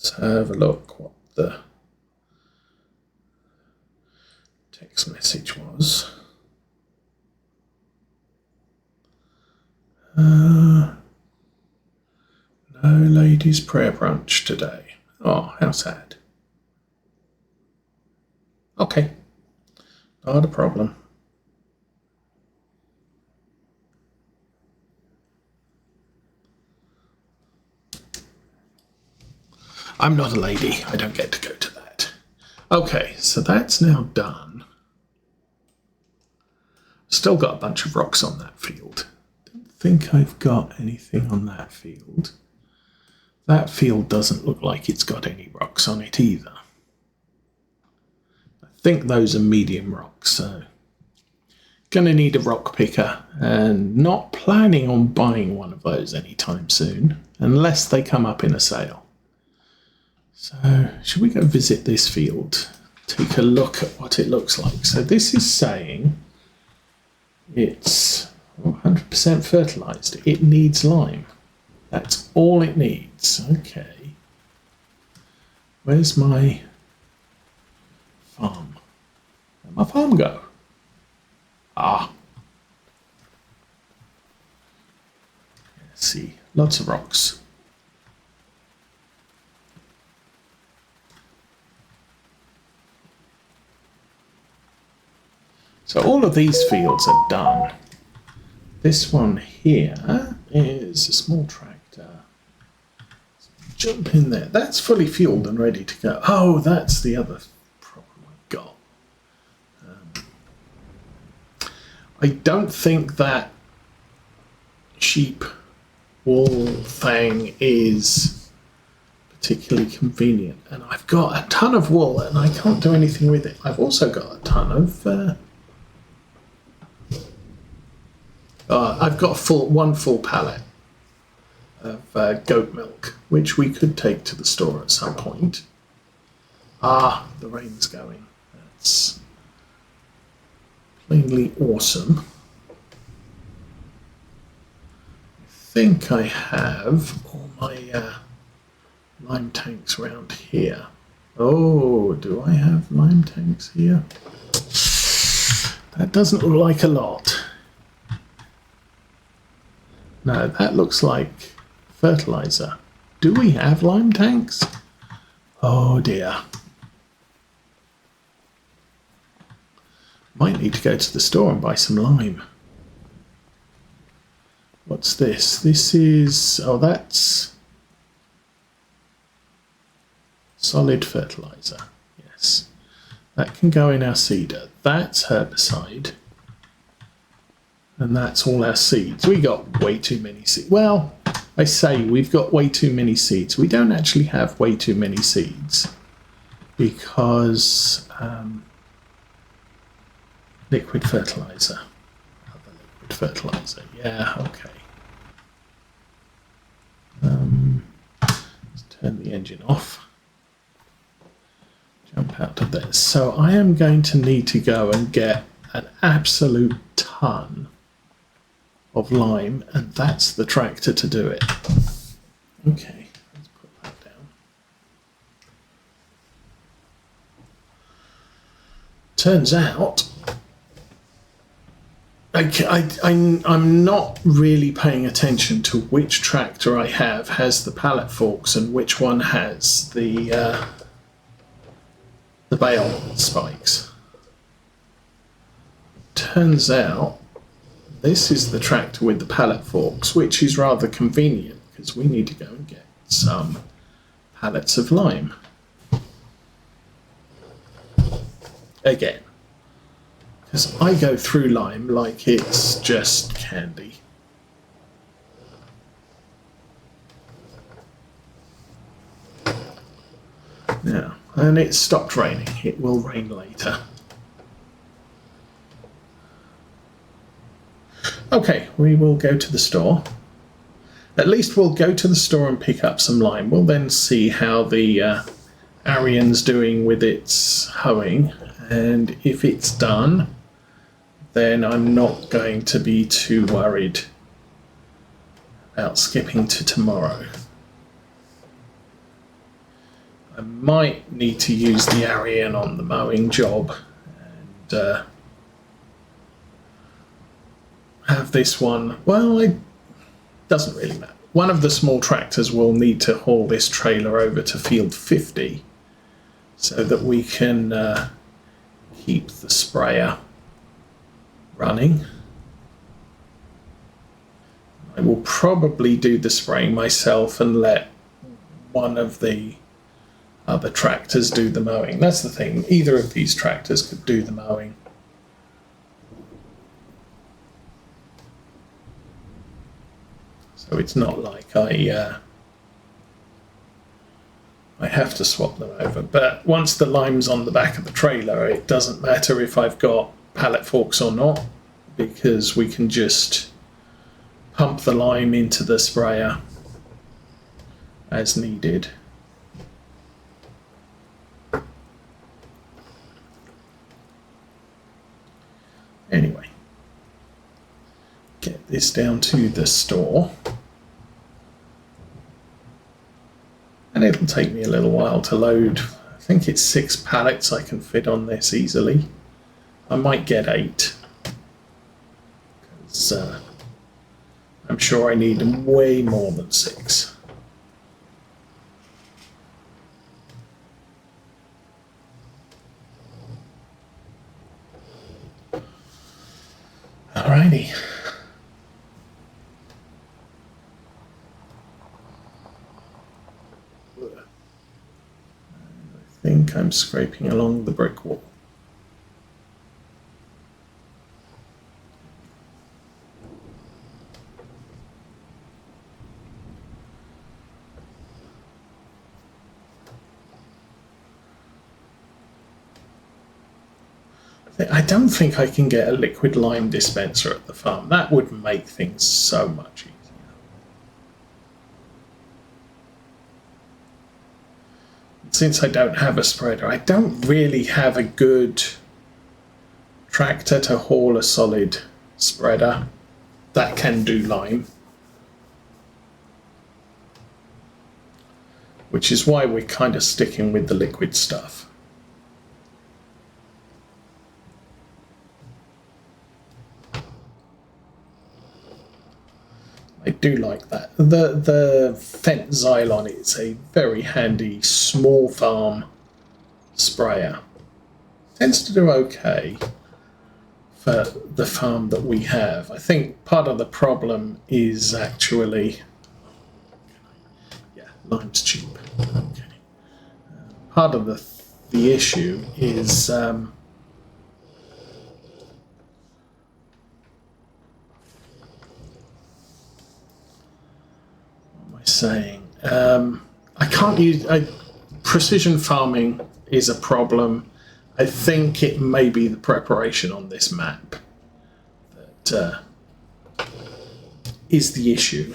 Let's have a look what the text message was. No ladies' prayer brunch today. Oh, how sad. Okay, not a problem. I'm not a lady. I don't get to go to that. Okay, so that's now done. Still got a bunch of rocks on that field. Don't think I've got anything on that field. That field doesn't look like it's got any rocks on it either. I think those are medium rocks, so gonna need a rock picker, and not planning on buying one of those anytime soon, unless they come up in a sale. So, should we go visit this field? Take a look at what it looks like. So this is saying it's 100% fertilised. It needs lime. That's all it needs. Okay. Where's my farm? Where'd my farm go? Ah. Let's see. Lots of rocks. So all of these fields are done. This one here is a small tractor. Jump in there. That's fully fueled and ready to go. Oh, that's the other problem I've got. I don't think that sheep wool thing is particularly convenient. And I've got a ton of wool and I can't do anything with it. I've also got a ton of... I've got one full pallet of goat milk, which we could take to the store at some point. Ah, the rain's going. That's plainly awesome. I think I have all my lime tanks around here. Oh, do I have lime tanks here? That doesn't look like a lot. No, that looks like fertilizer. Do we have lime tanks? Oh dear. Might need to go to the store and buy some lime. What's this? This is... oh, that's solid fertilizer. Yes. That can go in our seeder. That's herbicide. And that's all our seeds. We got way too many seeds. Well, I say we've got way too many seeds. We don't actually have way too many seeds because liquid fertilizer. Other liquid fertilizer. Yeah, okay. Let's turn the engine off. Jump out of there. So I am going to need to go and get an absolute ton of lime, and that's the tractor to do it. Okay, let's put that down. Turns out I'm not really paying attention to which tractor I have has the pallet forks and which one has the bale spikes. Turns out this is the tractor with the pallet forks, which is rather convenient because we need to go and get some pallets of lime. Again, because I go through lime like it's just candy. Now, and it stopped raining. It will rain later. Okay, we will go to the store. At least we'll go to the store and pick up some lime. We'll then see how the Arian's doing with its hoeing, and if it's done, then I'm not going to be too worried about skipping to tomorrow. I might need to use the Arian on the mowing job and have this one. Well, it doesn't really matter. One of the small tractors will need to haul this trailer over to field 50 so that we can keep the sprayer running. I will probably do the spraying myself and let one of the other tractors do the mowing. That's the thing, either of these tractors could do the mowing. So it's not like I have to swap them over. But once the lime's on the back of the trailer, it doesn't matter if I've got pallet forks or not, because we can just pump the lime into the sprayer as needed. Anyway, get this down to the store. And it'll take me a little while to load. I think it's 6 pallets I can fit on this easily. I might get 8. Because I'm sure I need way more than 6. Alrighty. I think I'm scraping along the brick wall. I don't think I can get a liquid lime dispenser at the farm. That would make things so much easier. Since I don't have a spreader, I don't really have a good tractor to haul a solid spreader that can do lime. Which is why we're kind of sticking with the liquid stuff. I do like that. The Fendt Xylon is a very handy small farm sprayer. Tends to do okay for the farm that we have. I think part of the problem is actually, yeah, lime's cheap. Okay. Part of the issue is saying I can't use precision farming is a problem. I think it may be the preparation on this map that is the issue.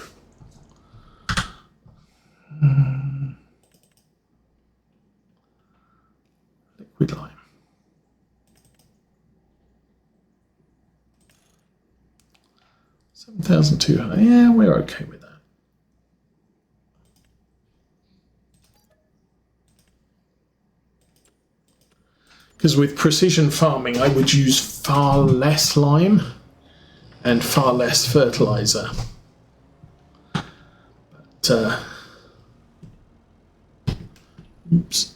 Liquid lime. 7,200. Yeah, we're okay with that. Because with precision farming, I would use far less lime and far less fertilizer. But, oops.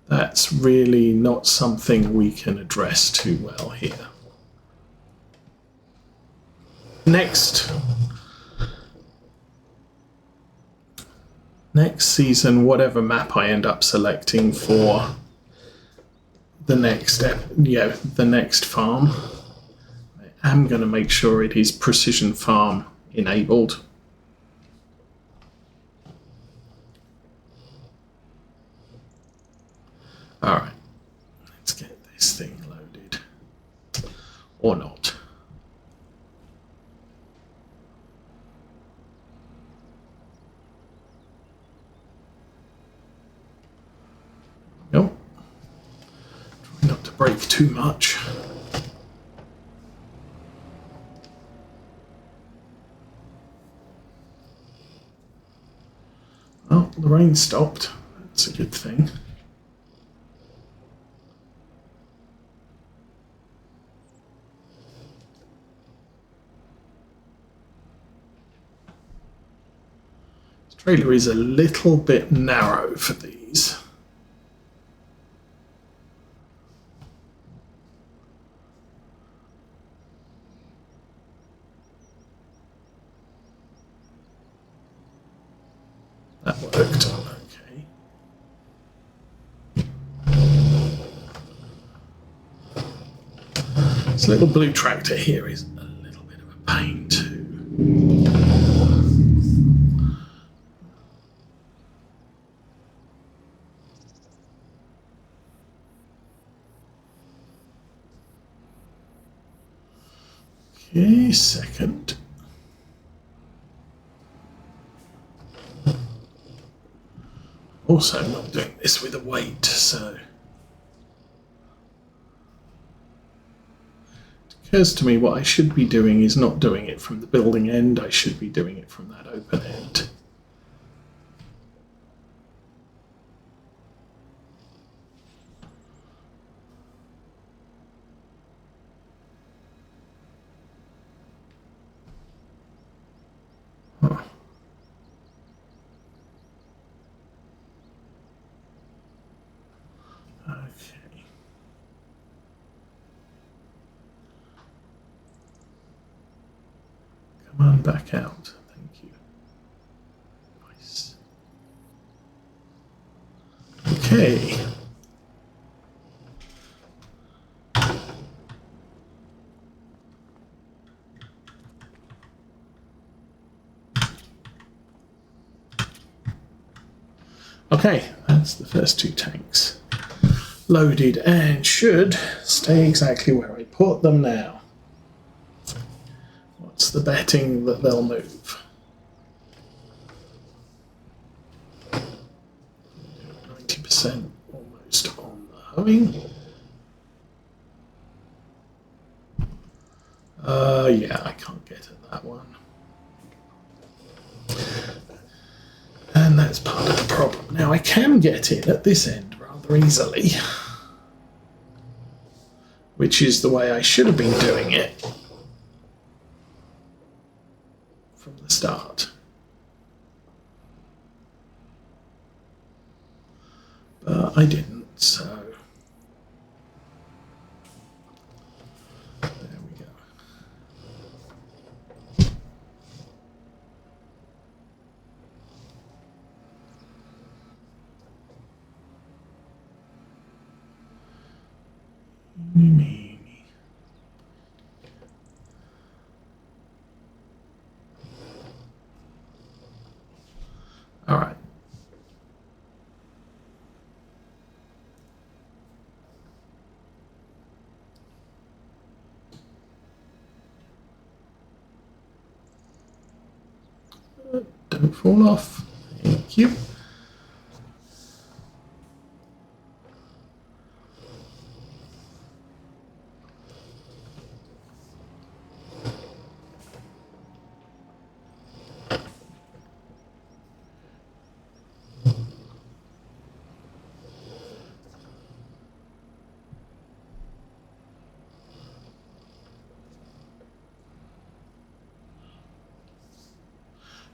That's really not something we can address too well here. Next season, whatever map I end up selecting for the next farm, I am going to make sure it is precision farm enabled. All right, let's get this thing loaded, or not. Nope. Try not to break too much. the rain stopped. That's a good thing. This trailer is a little bit narrow for these. That worked. Okay. This little blue tractor here is a little bit of a pain too. Okay, second. Also, I'm not doing this with a weight, so it occurs to me what I should be doing is not doing it from the building end, I should be doing it from that open end. Huh. Okay. Come on, back out. Thank you. Nice. Okay. Okay, that's the first two tanks loaded and should stay exactly where I put them now. What's the betting that they'll move? 90% almost on the hoeing. Yeah, I can't get at that one. And that's part of the problem. Now I can get in at this end rather easily, which is the way I should have been doing it from the start. But I didn't, so there we go. All right. Don't fall off. Thank you.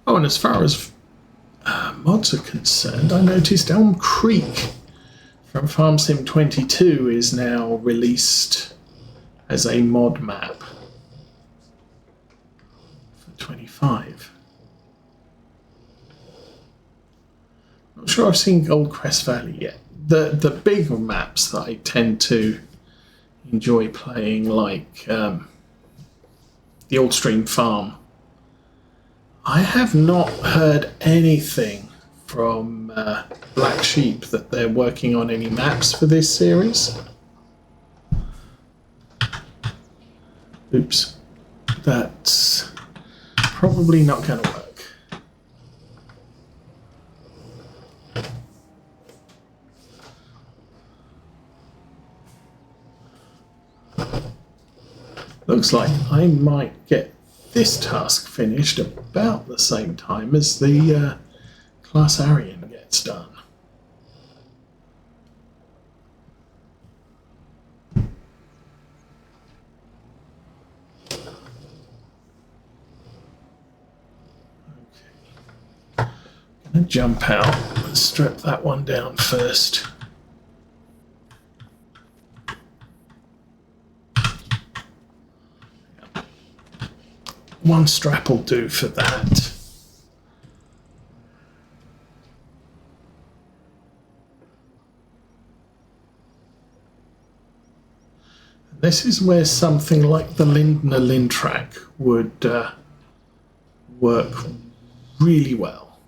Oh, and as far as mods are concerned, I noticed Elm Creek from Farm Sim 22 is now released as a mod map for 25. Not sure I've seen Goldcrest Valley yet. The big maps that I tend to enjoy playing, like the Aldstream Farm, I have not heard anything from Black Sheep that they're working on any maps for this series. Oops. That's probably not going to work. Looks like I might get this task finished about the same time as the plus Arian gets done. And jump out and strip that one down first. One strap will do for that. This is where something like the Lindner Lintrack would work really well.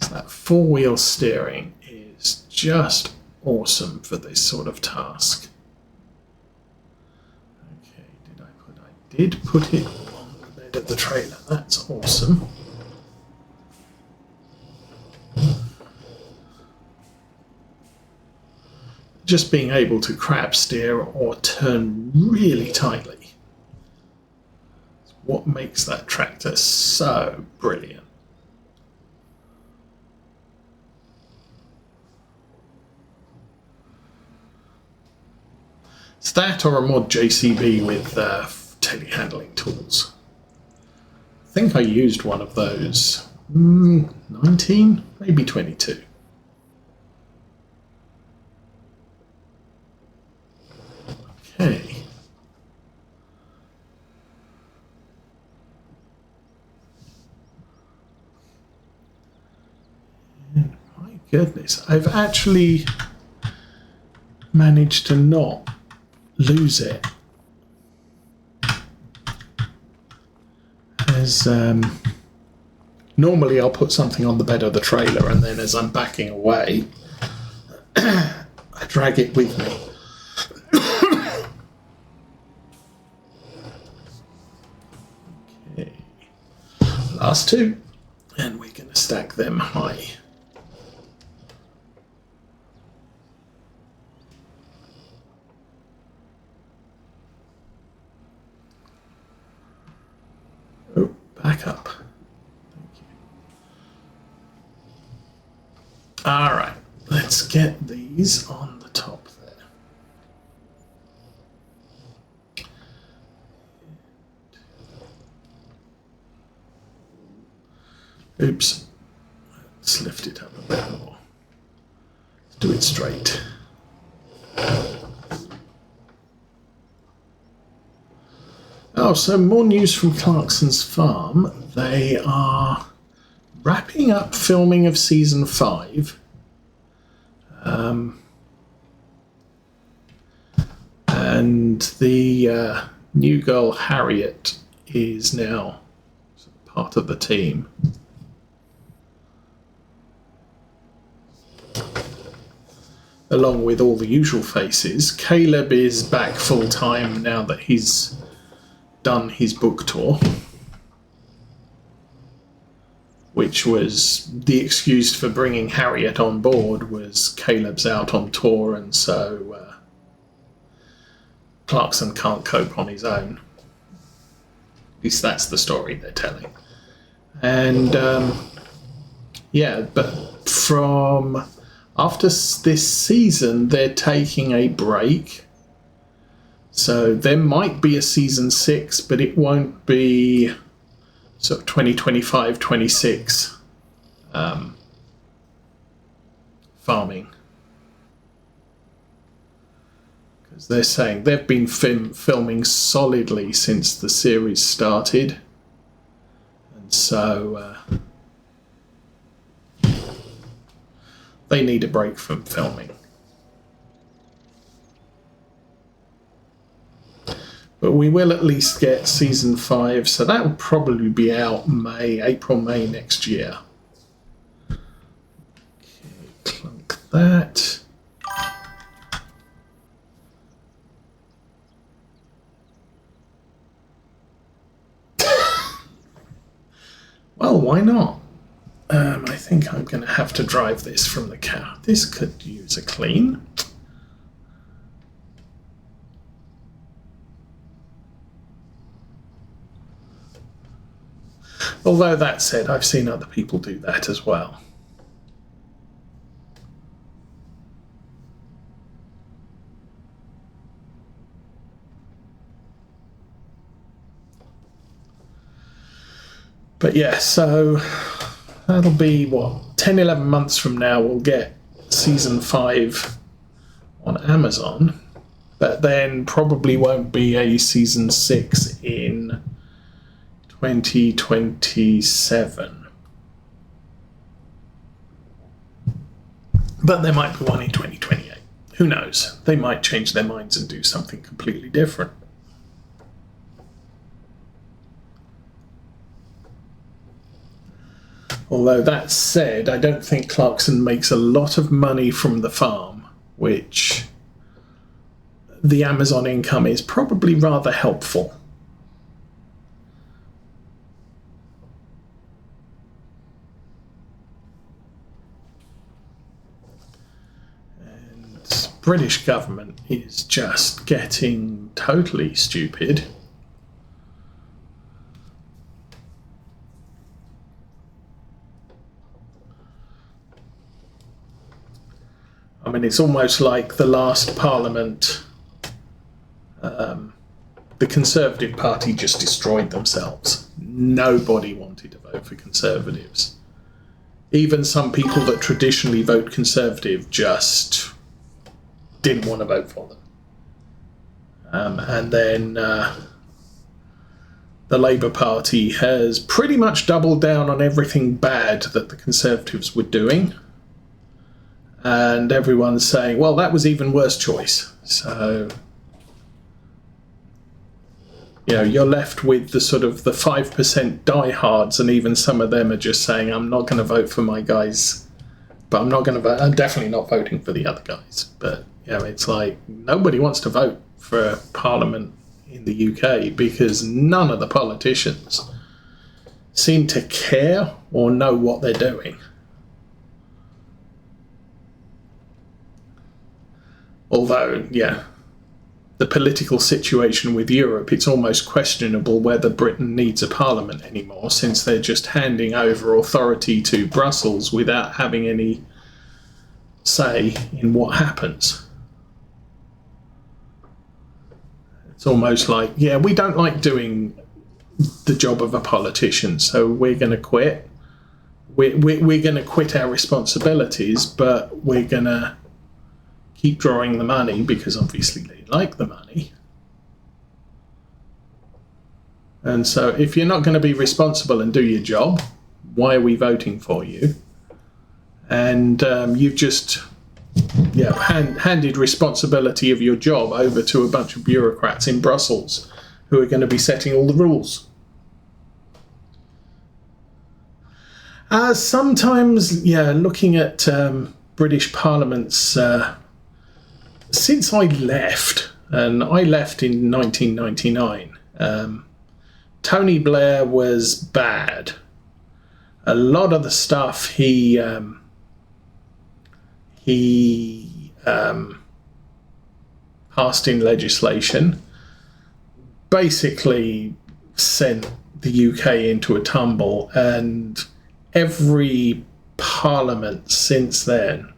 So that four-wheel steering is just awesome for this sort of task. Okay, I did put it on the bed of the trailer. That's awesome. Just being able to crab steer or turn really tightly is what makes that tractor so brilliant. It's that or a mod JCB with telehandling tools. I think I used one of those. 19, maybe 22. Okay. And my goodness, I've actually managed to not lose it. As normally I'll put something on the bed of the trailer and then as I'm backing away I drag it with me. Okay. Last two, and we're going to stack them high. Oh, back up. Thank you. All right, let's get these on the top there. Oops. Let's lift it up a bit more. Let's do it straight. Oh, so more news from Clarkson's farm. They are wrapping up filming of season 5. And the new girl Harriet is now part of the team. Along with all the usual faces. Caleb is back full time now that he's done his book tour, which was the excuse for bringing Harriet on board was Caleb's out on tour, and so Clarkson can't cope on his own. At least that's the story they're telling. And yeah, but from after this season, they're taking a break. So there might be a season 6, but it won't be sort of 2025, 26 farming. Because they're saying they've been filming solidly since the series started. And so they need a break from filming. But we will at least get season 5, so that will probably be out April, May next year. Okay, clunk that. Well, why not? I think I'm going to have to drive this from the car. This could use a clean. Although that said, I've seen other people do that as well. But yeah, so that'll be, what, 10, 11 months from now we'll get Season 5 on Amazon. But then probably won't be a Season 6 in 2027. But there might be one in 2028. Who knows? They might change their minds and do something completely different. Although that said, I don't think Clarkson makes a lot of money from the farm, which the Amazon income is probably rather helpful. And the British government is just getting totally stupid. I mean, it's almost like the last Parliament, the Conservative Party just destroyed themselves. Nobody wanted to vote for Conservatives. Even some people that traditionally vote Conservative just didn't want to vote for them. And then the Labour Party has pretty much doubled down on everything bad that the Conservatives were doing. And everyone's saying, well, that was even worse choice. So, you know, you're left with the sort of the 5% diehards, and even some of them are just saying, I'm not going to vote for my guys, but I'm definitely not voting for the other guys. But, you know, it's like nobody wants to vote for Parliament in the UK because none of the politicians seem to care or know what they're doing. Although, yeah, the political situation with Europe, it's almost questionable whether Britain needs a parliament anymore, since they're just handing over authority to Brussels without having any say in what happens. It's almost like, yeah, we don't like doing the job of a politician, so we're going to quit. We're going to quit our responsibilities, but we're going to keep drawing the money because obviously they like the money. And so if you're not going to be responsible and do your job, why are we voting for you? And you've just handed responsibility of your job over to a bunch of bureaucrats in Brussels who are going to be setting all the rules. Sometimes, looking at British Parliament's since I left, and I left in 1999, Tony Blair was bad. A lot of the stuff he passed in legislation basically sent the UK into a tumble, and every parliament since then,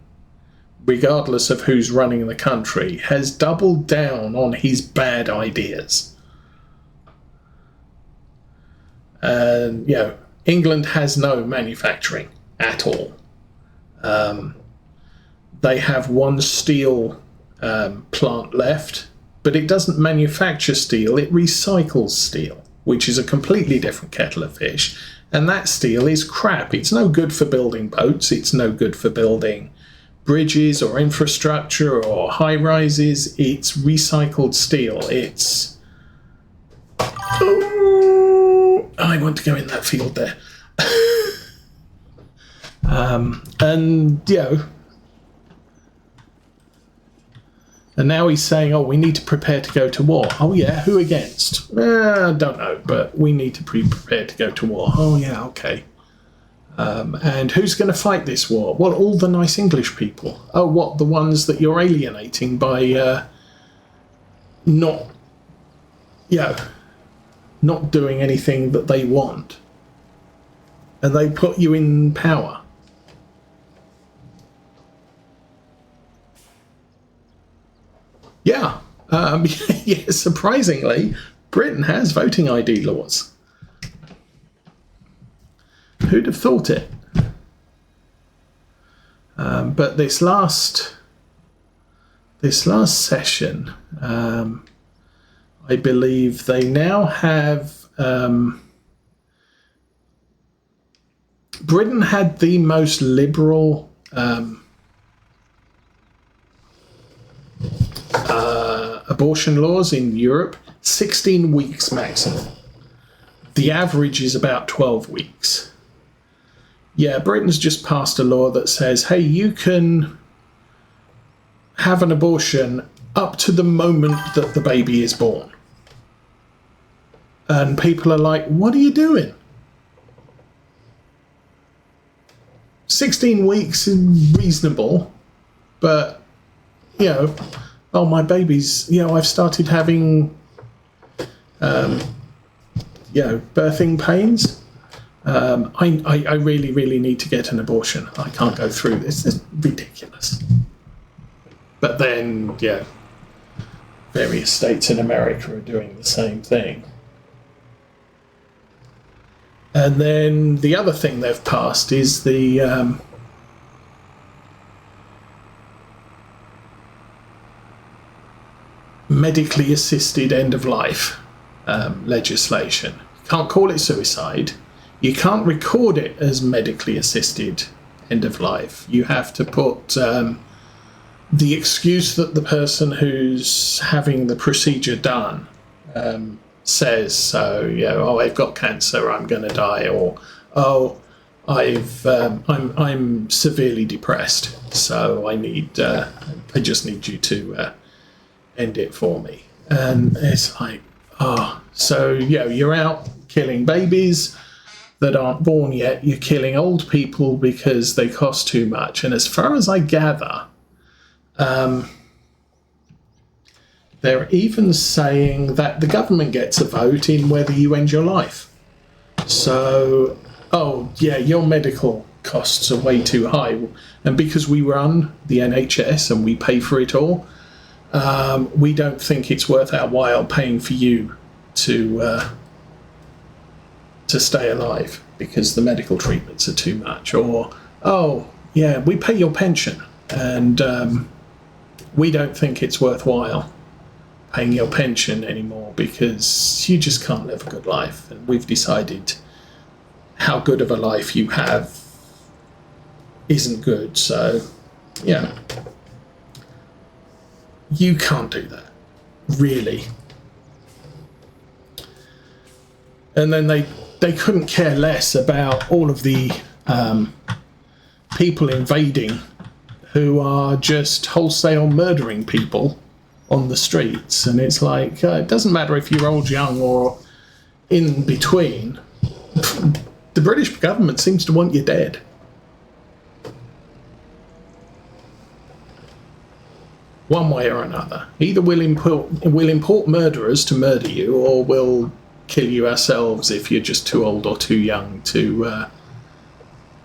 regardless of who's running the country, has doubled down on his bad ideas. And, England has no manufacturing at all. They have one steel plant left, but it doesn't manufacture steel, it recycles steel, which is a completely different kettle of fish. And that steel is crap. It's no good for building boats, it's no good for building bridges or infrastructure or high rises. It's recycled steel. It's I want to go in that field there. And now he's saying, we need to prepare to go to war. Oh yeah, who against? I don't know, but we need to be prepared to go to war. Oh yeah, okay. And who's going to fight this war? Well, all the nice English people. Oh, what, the ones that you're alienating by not doing anything that they want. and they put you in power. Yeah, yeah, surprisingly, Britain has voting ID laws. Who'd have thought it? But this last session, I believe they now have. Britain had the most liberal abortion laws in Europe, 16 weeks maximum. The average is about 12 weeks. Yeah, Britain's just passed a law that says, hey, you can have an abortion up to the moment that the baby is born. And people are like, what are you doing? 16 weeks is reasonable, but, you know, oh, my baby's, you know, I've started having, birthing pains. I really, really need to get an abortion. I can't go through this. It's ridiculous. But then, yeah, various states in America are doing the same thing. And then the other thing they've passed is the medically assisted end of life legislation. You can't call it suicide. You can't record it as medically assisted end of life. You have to put the excuse that the person who's having the procedure done says. So, you know, oh, I've got cancer, I'm going to die, or oh, I'm severely depressed, so I just need you to end it for me. And it's like, oh, so yeah, you're out killing babies that aren't born yet. You're killing old people because they cost too much. And as far as I gather, they're even saying that the government gets a vote in whether you end your life. So, oh yeah, your medical costs are way too high. And because we run the NHS and we pay for it all, we don't think it's worth our while paying for you to stay alive because the medical treatments are too much. Or, oh, yeah, we pay your pension and we don't think it's worthwhile paying your pension anymore because you just can't live a good life. And we've decided how good of a life you have isn't good. So, yeah, you can't do that, really. And then they couldn't care less about all of the people invading who are just wholesale murdering people on the streets. And it's like, it doesn't matter if you're old, young, or in between. The British government seems to want you dead. One way or another. Either we'll import murderers to murder you, or we'll kill you ourselves if you're just too old or too young to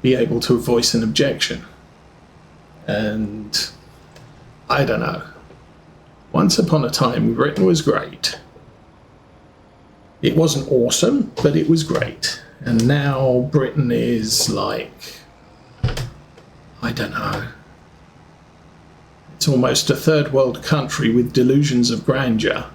be able to voice an objection. And I don't know. Once upon a time, Britain was great. It wasn't awesome, but it was great. And now Britain is like, I don't know. It's almost a third world country with delusions of grandeur.